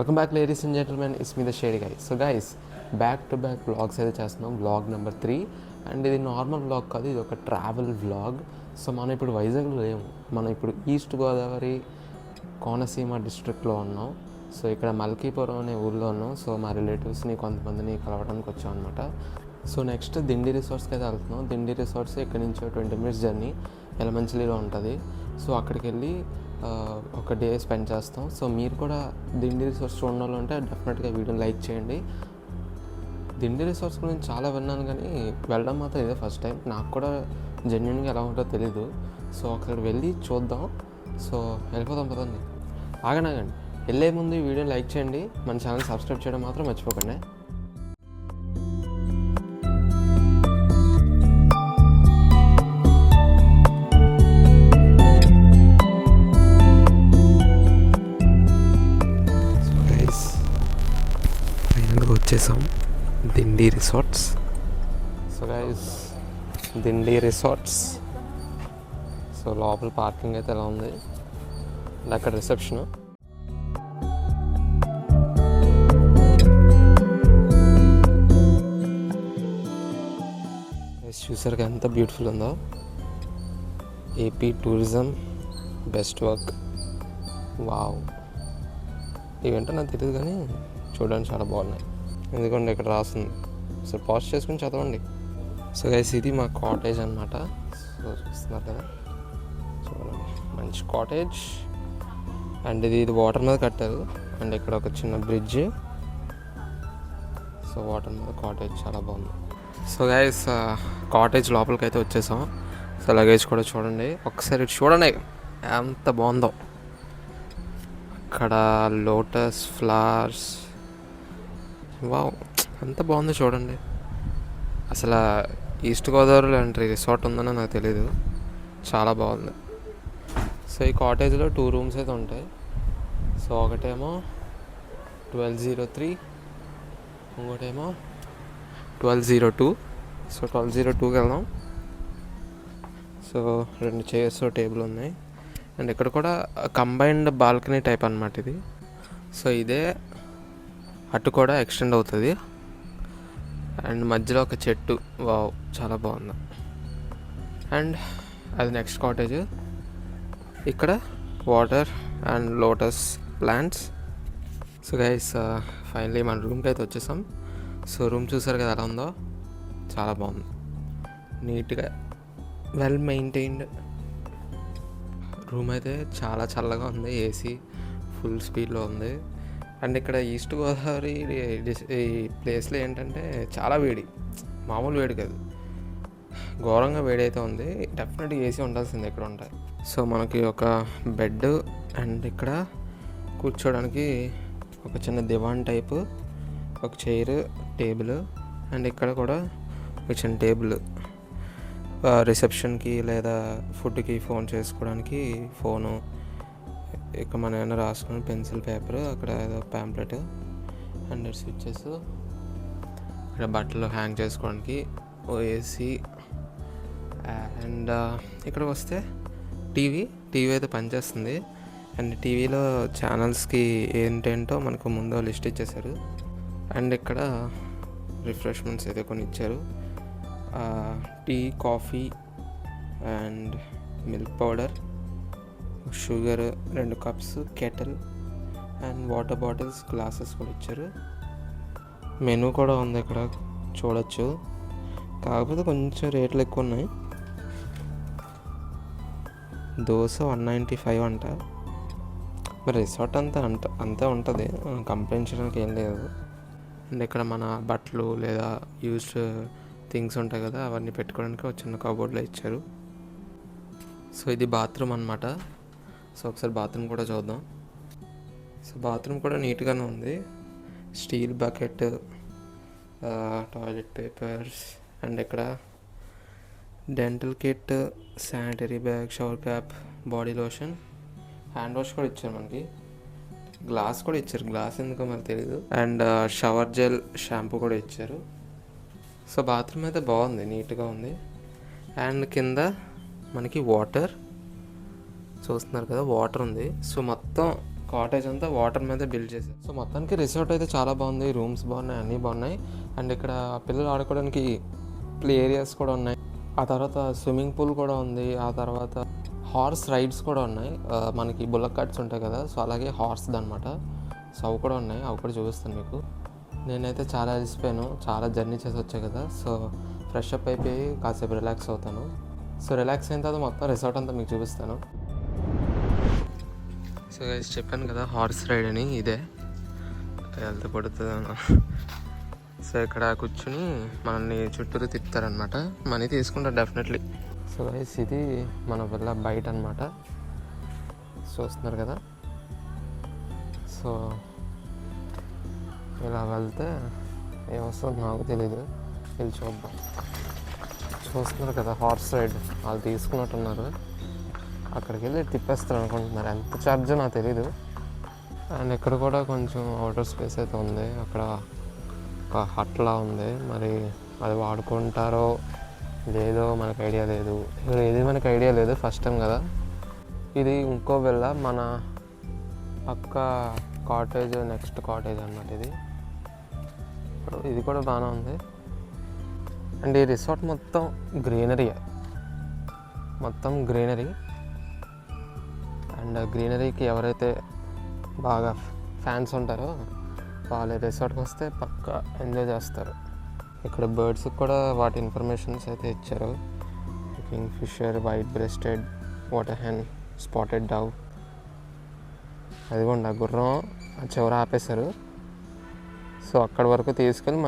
Welcome back ladies and gentlemen, it's me the shade guy. So guys, back to back vlogs అయితే చేస్తున్నాం. Vlog number 3. And ఇది normal vlog కాదు, ఇది ఒక travel vlog. So మనం ఇప్పుడు వైజాగ్లో లేము, మనం ఇప్పుడు ఈస్ట్ గోదావరి కోనసీమ డిస్ట్రిక్ట్లో ఉన్నాం. సో ఇక్కడ మల్కీపురం అనే ఊళ్ళో ఉన్నాం. సో మా రిలేటివ్స్ని కొంతమందిని కలవడానికి వచ్చాం అనమాట. సో నెక్స్ట్ దిండి రిసార్ట్స్కి అయితే వెళ్తున్నాం. దిండి రిసార్ట్స్ ఇక్కడ నుంచి 20 minutes జర్నీ ఎలమంచిలిలో ఉంటుంది. సో అక్కడికి వెళ్ళి ఒక డే స్పెండ్ చేస్తాం. సో మీరు కూడా దిండి రిసార్ట్స్ చూడాలి అంటే డెఫినెట్గా వీడియోని లైక్ చేయండి. దిండి రిసార్ట్స్ గురించి చాలా విన్నాను, కానీ వెళ్ళడం మాత్రం ఇదే ఫస్ట్ టైం. నాకు కూడా జెన్యున్గా ఎలా ఉంటుందో తెలీదు. సో అక్కడ వెళ్ళి చూద్దాం. సో వెళ్ళిపోదాం పదండి. ఆగండి, వెళ్ళే ముందు ఈ వీడియోని లైక్ చేయండి, మన ఛానల్ సబ్స్క్రైబ్ చేయడం మాత్రం మర్చిపోకండి. వచ్చేసాం Dindi resorts. So guys, Dindi resorts. So లోపల పార్కింగ్ అయితే ఎలా ఉంది, అక్కడ రిసెప్షన్. చూసారుగా ఎంత బ్యూటిఫుల్ ఉందో. AP tourism best work. Wow, ఇవేంటో నాకు తెలియదు, కానీ చూడడానికి చాలా బాగున్నాయి. ఎందుకంటే ఇక్కడ రాస్తుంది, సో పాజ్ చేసుకుని చదవండి. సో గైస్, ఇది మా కాటేజ్ అనమాట. సో చూస్తున్నారు కదా, చూడండి మంచి కాటేజ్. అండ్ ఇది వాటర్ మీద కట్టారు. అండ్ ఇక్కడ ఒక చిన్న బ్రిడ్జ్. సో వాటర్ మీద కాటేజ్ చాలా బాగుంది. సో గైస్, కాటేజ్ లోపలికి అయితే వచ్చేసాం. సో లగేజ్ కూడా చూడండి, ఒకసారి చూడండి ఎంత బాగుందో. అక్కడ లోటస్ ఫ్లవర్స్, వావ్ ఎంత బాగుందో చూడండి. అసలు ఈస్ట్ గోదావరిలో లాంటి రిసార్ట్ ఉందని నాకు తెలీదు, చాలా బాగుంది. సో ఈ కాటేజ్లో 2 rooms అయితే ఉంటాయి. సో ఒకటేమో 1203, ఇంకోటేమో 1202. సో 1202కి వెళ్దాం. సో 2 చైర్స్, టేబుల్ ఉన్నాయి. అండ్ ఇక్కడ కూడా కంబైన్డ్ బాల్కనీ టైప్ అన్నమాట ఇది. సో ఇదే అటు కూడా ఎక్స్టెండ్ అవుతుంది. అండ్ మధ్యలో ఒక చెట్టు, వావ్ చాలా బాగుంది. అండ్ అది నెక్స్ట్ కాటేజ్. ఇక్కడ water and lotus plants. So guys, finally మన రూమ్కి అయితే వచ్చేసాం. సో రూమ్ చూసారు కదా ఎలా ఉందో, చాలా బాగుంది, నీట్గా వెల్ మెయింటైన్డ్ రూమ్. అయితే చాలా చల్లగా ఉంది, ఏసీ ఫుల్ స్పీడ్లో ఉంది. అండ్ ఇక్కడ ఈస్ట్ గోదావరి ఈ ప్లేస్లో ఏంటంటే చాలా వేడి, మామూలు వేడి కాదు, ఘోరంగా వేడి అయితే ఉంది. డెఫినెట్గా ఏసీ ఉండాల్సిందే ఇక్కడ ఉంటాయి. సో మనకి ఒక బెడ్, అండ్ ఇక్కడ కూర్చోడానికి ఒక చిన్న దివాన్ టైపు, ఒక చైర్, టేబుల్. అండ్ ఇక్కడ కూడా ఒక చిన్న టేబుల్, రిసెప్షన్కి లేదా ఫుడ్కి ఫోన్ చేసుకోవడానికి ఫోను, ఇక మన ఏమైనా రాసుకుని పెన్సిల్, పేపర్, అక్కడ ఏదో ప్యాంప్లెట్, అండ్ స్విచ్చెస్, ఇక్కడ బట్టలు హ్యాంగ్ చేసుకోవడానికి ఏసీ. అండ్ ఇక్కడికి వస్తే టీవీ అయితే పనిచేస్తుంది. అండ్ టీవీలో ఛానల్స్కి ఏంటేంటో మనకు ముందు లిస్ట్ ఇచ్చేసారు. అండ్ ఇక్కడ రిఫ్రెష్మెంట్స్ అయితే కొన్ని ఇచ్చారు, tea, coffee and milk powder, sugar, 2 cups, kettle and water bottles, glasses కూడా ఇచ్చారు. మెనూ కూడా ఉంది ఇక్కడ చూడొచ్చు, కాకపోతే కొంచెం రేట్లు ఎక్కువ ఉన్నాయి. దోశ 195 అంట. మరి రిసార్ట్ అంతే ఉంటుంది, కంప్లైంట్ చేయడానికి ఏం లేదు. అండ్ ఇక్కడ మన బట్టలు లేదా యూజ్డ్ థింగ్స్ ఉంటాయి కదా, అవన్నీ పెట్టుకోవడానికి ఒక చిన్న కబోర్డ్లో ఇచ్చారు. సో ఇది బాత్రూమ్ అన్నమాట. సో ఒకసారి బాత్రూమ్ కూడా చూద్దాం. సో బాత్రూమ్ కూడా నీట్గానే ఉంది. Steel bucket, toilet papers, and ఇక్కడ dental kit, sanitary bag, shower cap, body lotion, hand wash కూడా ఇచ్చారు మనకి. గ్లాస్ కూడా ఇచ్చారు, గ్లాస్ ఎందుకో మరి తెలీదు. అండ్ షవర్ జెల్, షాంపూ కూడా ఇచ్చారు. సో బాత్రూమ్ అయితే బాగుంది, నీట్గా ఉంది. అండ్ కింద మనకి వాటర్ చూస్తున్నారు కదా, వాటర్ ఉంది. సో మొత్తం కాటేజ్ అంతా వాటర్ మీద బిల్డ్ చేశారు. సో మొత్తానికి రిసార్ట్ అయితే చాలా బాగుంది, రూమ్స్ బాగున్నాయి, అన్నీ బాగున్నాయి. అండ్ ఇక్కడ పిల్లలు ఆడుకోవడానికి ప్లే ఏరియాస్ కూడా ఉన్నాయి. ఆ తర్వాత స్విమ్మింగ్ పూల్ కూడా ఉంది. ఆ తర్వాత హార్స్ రైడ్స్ కూడా ఉన్నాయి. మనకి బుల్లక్ కార్ట్స్ ఉంటాయి కదా, సో అలాగే హార్స్ది అనమాట. సో అవి కూడా ఉన్నాయి, అవి కూడా చూపిస్తాను మీకు. నేనైతే చాలా అలసిపోయాను, చాలా జర్నీ చేసి వచ్చాను కదా, సో ఫ్రెష్ అప్ అయిపోయి కాసేపు రిలాక్స్ అవుతాను. సో రిలాక్స్ అయిన తర్వాత మొత్తం రిసార్ట్ అంతా మీకు చూపిస్తాను. సో గైస్ చెప్పాను కదా హార్స్ రైడ్ అని, ఇదే వెళ్తే పడుతుంది. సో ఇక్కడ కూర్చుని మనల్ని చుట్టూరు తిప్పుతారనమాట, మనీ తీసుకుంటారు డెఫినెట్లీ. సో గైస్ ఇది మన వల్ల బయట అనమాట, చూస్తున్నారు కదా. సో ఇలా వెళ్తే ఏమొస్తుందో నాకు తెలీదు, వెళ్ళి చూద్దాం. చూస్తున్నారు కదా హార్స్ రైడ్, వాళ్ళు తీసుకున్నట్టున్నారు. అక్కడికి వెళ్ళి తిప్పేస్తారు అనుకుంటున్నారు, ఎంత ఛార్జో నాకు తెలీదు. అండ్ ఇక్కడ కూడా కొంచెం అవుటర్ స్పేస్ అయితే ఉంది, అక్కడ ఒక హట్లా ఉంది. మరి అది వాడుకుంటారో లేదో మనకు ఐడియా లేదు. ఇక్కడ ఏది మనకు ఐడియా లేదు, ఫస్ట్ టైం కదా. ఇది ఇంకో వెళ్ళ, మన పక్క కాటేజ్, నెక్స్ట్ కాటేజ్ అన్నమాట ఇది. ఇది కూడా బాగానే ఉంది. అండ్ ఈ రిసార్ట్ మొత్తం గ్రీనరీ, మొత్తం గ్రీనరీ. అండ్ గ్రీనరీకి ఎవరైతే బాగా ఫ్యాన్స్ ఉంటారో వాళ్ళు రిసార్ట్కి వస్తే పక్కా ఎంజాయ్ చేస్తారు. ఇక్కడ బర్డ్స్కి కూడా వాటి ఇన్ఫర్మేషన్స్ అయితే ఇచ్చారు. Kingfisher, white breasted, water hen, spotted dove. అదిగోండి ఆ గుర్రం చివర ఆపేశారు. సో అక్కడి వరకు తీసుకెళ్ళి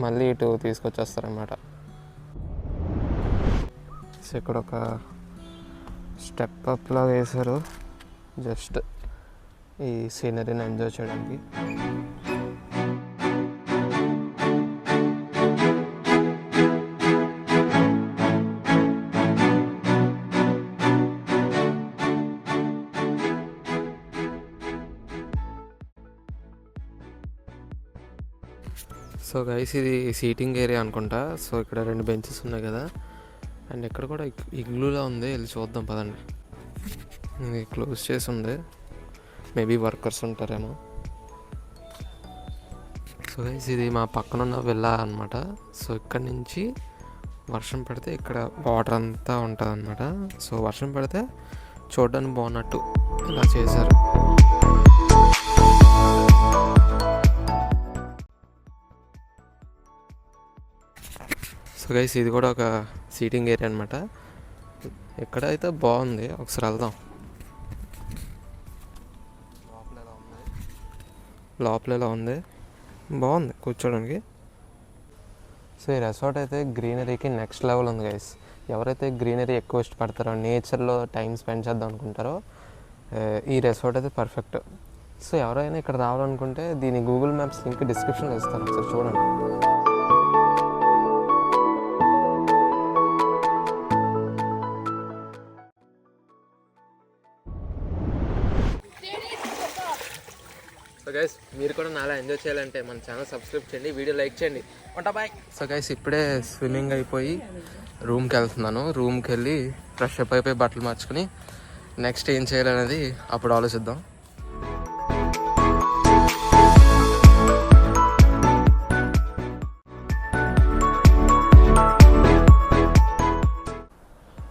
మళ్ళీ ఇటు తీసుకొచ్చేస్తారనమాట. సో ఇక్కడ ఒక స్టెప్ అప్లా వేశారు, జస్ట్ ఈ సీనరీని ఎంజాయ్ చేయడానికి. సో గైస్ ఇది సీటింగ్ ఏరియా అనుకుంటా. సో ఇక్కడ 2 బెంచెస్ ఉన్నాయి కదా, అండ్ ఇక్కడ కూడా ఇగ్లూలా ఉంది, వెళ్ళి చూద్దాం పదండి. ఇది క్లోజ్ చేసి ఉంది, మేబీ వర్కర్స్ ఉంటారేమో. సో గైస్ ఇది మా పక్కన ఉన్న విల్లా అనమాట. సో ఇక్కడ నుంచి వర్షం పడితే ఇక్కడ వాటర్ అంతా ఉంటుంది అనమాట. సో వర్షం పడితే చూడడానికి బాగున్నట్టు ఇలా చేశారు. సో గైస్ ఇది కూడా ఒక సీటింగ్ ఏరియా అనమాట. ఎక్కడైతే బాగుంది, ఒకసారి వెళ్దాం. లోపల ఎలా ఉంది, బాగుంది కూర్చోడానికి. సో ఈ రెసార్ట్ అయితే గ్రీనరీకి నెక్స్ట్ లెవెల్ ఉంది గైస్. ఎవరైతే గ్రీనరీ ఎక్కువ ఇష్టపడతారో, నేచర్లో టైం స్పెండ్ చేద్దాం అనుకుంటారో ఈ రెసార్ట్ అయితే పర్ఫెక్ట్. సో ఎవరైనా ఇక్కడ రావాలనుకుంటే దీని గూగుల్ మ్యాప్స్ లింక్ డిస్క్రిప్షన్లో ఇస్తాను, ఒకసారి చూడండి. సో గైస్ మీరు కూడా నాలా ఎంజాయ్ చేయాలంటే మన ఛానల్ సబ్స్క్రైబ్ చేయండి, వీడియో లైక్ చేయండి. ఉంటా బాయ్. సో గైస్ ఇప్పుడే స్విమ్మింగ్ అయిపోయి రూమ్కి వెళ్తున్నాను. రూమ్కి వెళ్ళి ఫ్రెష్ అప్ అయిపోయి బట్టలు మార్చుకుని నెక్స్ట్ ఏం చేయాలనేది అప్పుడు ఆలోచిద్దాం.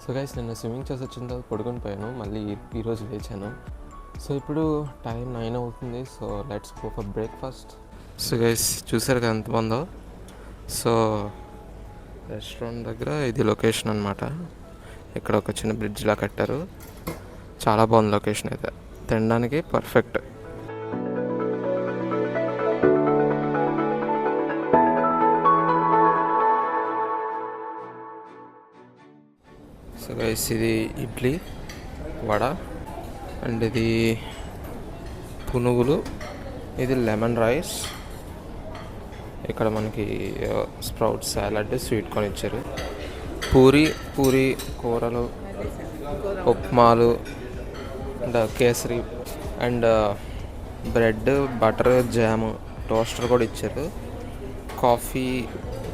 సో గైస్ నిన్న స్విమ్మింగ్ చేసి వచ్చిన తర్వాత పడుకొని పోయాను, మళ్ళీ ఈరోజు లేచాను. సో ఇప్పుడు టైం 9 అవుతుంది. So let's go for breakfast. So guys చూసారు కదా ఎంత బాగుందో. సో రెస్టారెంట్ దగ్గర ఇది లొకేషన్ అనమాట. ఇక్కడ ఒక చిన్న బ్రిడ్జ్లా కట్టారు, చాలా బాగుంది లొకేషన్ అయితే, తినడానికి పర్ఫెక్ట్. సో గైస్ ఇది ఇడ్లీ, వడ, అండ్ ఇది పునుగులు, ఇది లెమన్ రైస్. ఇక్కడ మనకి స్ప్రౌట్ సాలడ్, స్వీట్ కార్న్ ఇచ్చారు. పూరి కూరలు, ఉప్మాలు, and kesari, and bread, butter, jam, toaster కూడా ఇచ్చారు. కాఫీ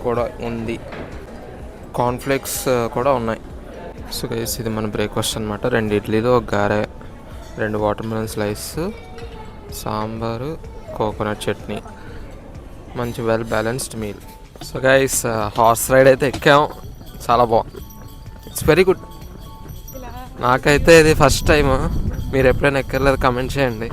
కూడా ఉంది, కార్న్ఫ్లేక్స్ కూడా ఉన్నాయి. సో గైస్ ఇది మన బ్రేక్ఫాస్ట్ అనమాట. 2 ఇడ్లీలు, ఒక గారె, 2 watermelon slice, sambar, coconut chutney, మంచి well balanced meal. So guys horse ride అయితే ఎక్కాం, చాలా బాగుంది. It's very good. నాకైతే ఇది ఫస్ట్ టైం. మీరు ఎప్పుడైనా ఎక్కర్లేదు కమెంట్ చేయండి.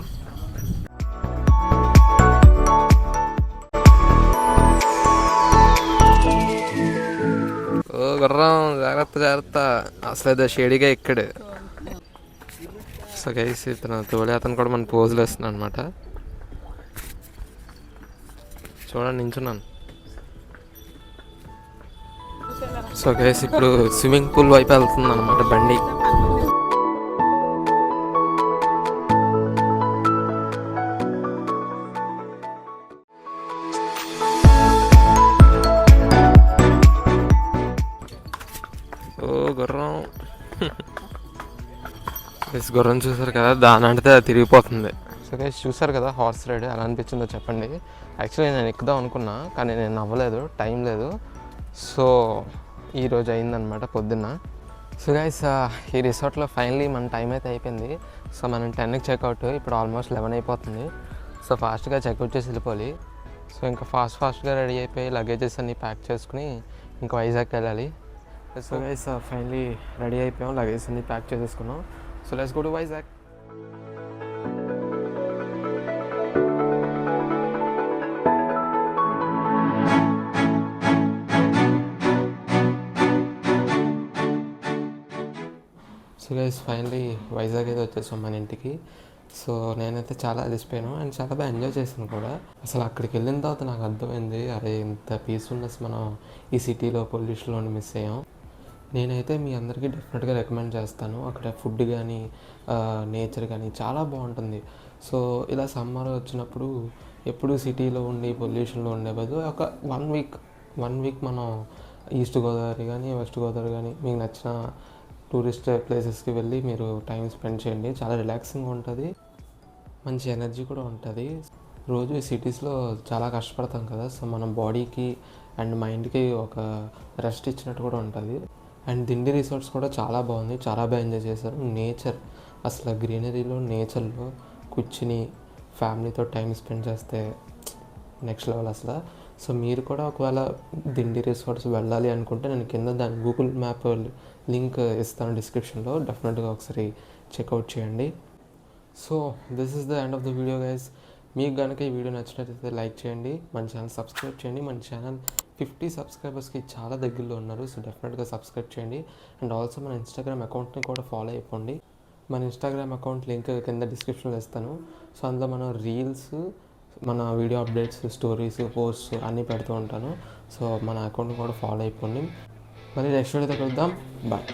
ఓ గుర్రం, జాగ్రత్త జాగ్రత్త, అసలు ఏదో షేడీగా ఎక్కడు. సో గైస్ ఇతను తోలి అతను కూడా మన పోజులు వేస్తున్నాడు అనమాట. చూడండి, నించున్నాను. సో గైస్ ఇప్పుడు స్విమ్మింగ్ పూల్ వైపు వెళ్తుంది అనమాట బండి. ఓ గుర్రం. గైస్ గుర్రం చూసారు కదా, దాని అంటే అది తిరిగిపోతుంది. సో గైస్ చూసారు కదా హార్స్ రైడ్ ఎలా అనిపించిందో చెప్పండి. యాక్చువల్లీ నేను ఎక్కుదాం అనుకున్నా, కానీ నేను అవ్వలేదు, టైం లేదు. సో ఈరోజు అయిందనమాట పొద్దున్న. సో గైస్ ఈ రిసార్ట్లో ఫైనలీ మన టైం అయితే అయిపోయింది. సో మనం 10కి చెక్అవుట్, ఇప్పుడు ఆల్మోస్ట్ 11 అయిపోతుంది. సో ఫాస్ట్గా చెక్అవుట్ చేసి వెళ్ళిపోవాలి. సో ఇంకా ఫాస్ట్గా రెడీ అయిపోయి లగేజెస్ అన్నీ ప్యాక్ చేసుకుని ఇంకా వైజాగ్ వెళ్ళాలి. సో గైస్ ఫైనలీ రెడీ అయిపోయాం, లగేజెస్ అన్నీ ప్యాక్ చేసేసుకున్నాం. So let's go to Vizag. So guys finally Vizag అయితే వచ్చేసాం మన ఇంటికి. సో నేనైతే చాలా అలసిపోయాను అండ్ చాలా బాగా ఎంజాయ్ చేశాను కూడా. అసలు అక్కడికి వెళ్ళిన తర్వాత నాకు అర్థమైంది, అరే ఇంత పీస్ఫుల్నెస్ మనం ఈ సిటీలో పొల్యూషన్లో మిస్ అయ్యాం. నేనైతే మీ అందరికీ డెఫినెట్గా రికమెండ్ చేస్తాను. అక్కడ ఫుడ్ కానీ నేచర్ కానీ చాలా బాగుంటుంది. సో ఇలా సమ్మర్ వచ్చినప్పుడు ఎప్పుడు సిటీలో ఉండి పొల్యూషన్లో ఉండే బదులు ఒక వన్ వీక్ మనం ఈస్ట్ గోదావరి కానీ వెస్ట్ గోదావరి కానీ మీకు నచ్చిన టూరిస్ట్ ప్లేసెస్కి వెళ్ళి మీరు టైం స్పెండ్ చేయండి. చాలా రిలాక్సింగ్గా ఉంటుంది, మంచి ఎనర్జీ కూడా ఉంటుంది. రోజు ఈ సిటీస్లో చాలా కష్టపడతాం కదా, సో మన బాడీకి అండ్ మైండ్కి ఒక రెస్ట్ ఇచ్చినట్టు కూడా ఉంటుంది. అండ్ దిండి రిసార్ట్స్ కూడా చాలా బాగుంది, చాలా బాగా ఎంజాయ్ చేశారు. నేచర్, అసలు గ్రీనరీలో నేచర్లో కూర్చుని ఫ్యామిలీతో టైం స్పెండ్ చేస్తే నెక్స్ట్ లెవెల్ అసలు. సో మీరు కూడా ఒకవేళ దిండి రిసార్ట్స్ వెళ్ళాలి అనుకుంటే నేను కింద దాని గూగుల్ మ్యాప్ లింక్ ఇస్తాను డిస్క్రిప్షన్లో, డెఫినెట్గా ఒకసారి చెక్అవుట్ చేయండి. So this is the end of the video guys. మీకు కనుక ఈ వీడియో నచ్చినట్లయితే లైక్ చేయండి, మన ఛానల్ సబ్స్క్రైబ్ చేయండి. మన ఛానల్ 50 సబ్స్క్రైబర్స్కి చాలా దగ్గరలో ఉన్నారు, సో డెఫినెట్గా సబ్స్క్రైబ్ చేయండి. అండ్ ఆల్సో మన ఇన్స్టాగ్రామ్ అకౌంట్ని కూడా ఫాలో అయిపోండి. మన ఇన్స్టాగ్రామ్ అకౌంట్ లింక్ కింద డిస్క్రిప్షన్లో ఇస్తాను. సో అందులో మనం రీల్స్, మన వీడియో అప్డేట్స్, స్టోరీస్, పోస్ట్స్ అన్నీ పెడుతూ ఉంటాను. సో మన అకౌంట్ని కూడా ఫాలో అయిపోండి. మళ్ళీ నెక్స్ట్ వీడియోతో కలుద్దాం. బాయ్.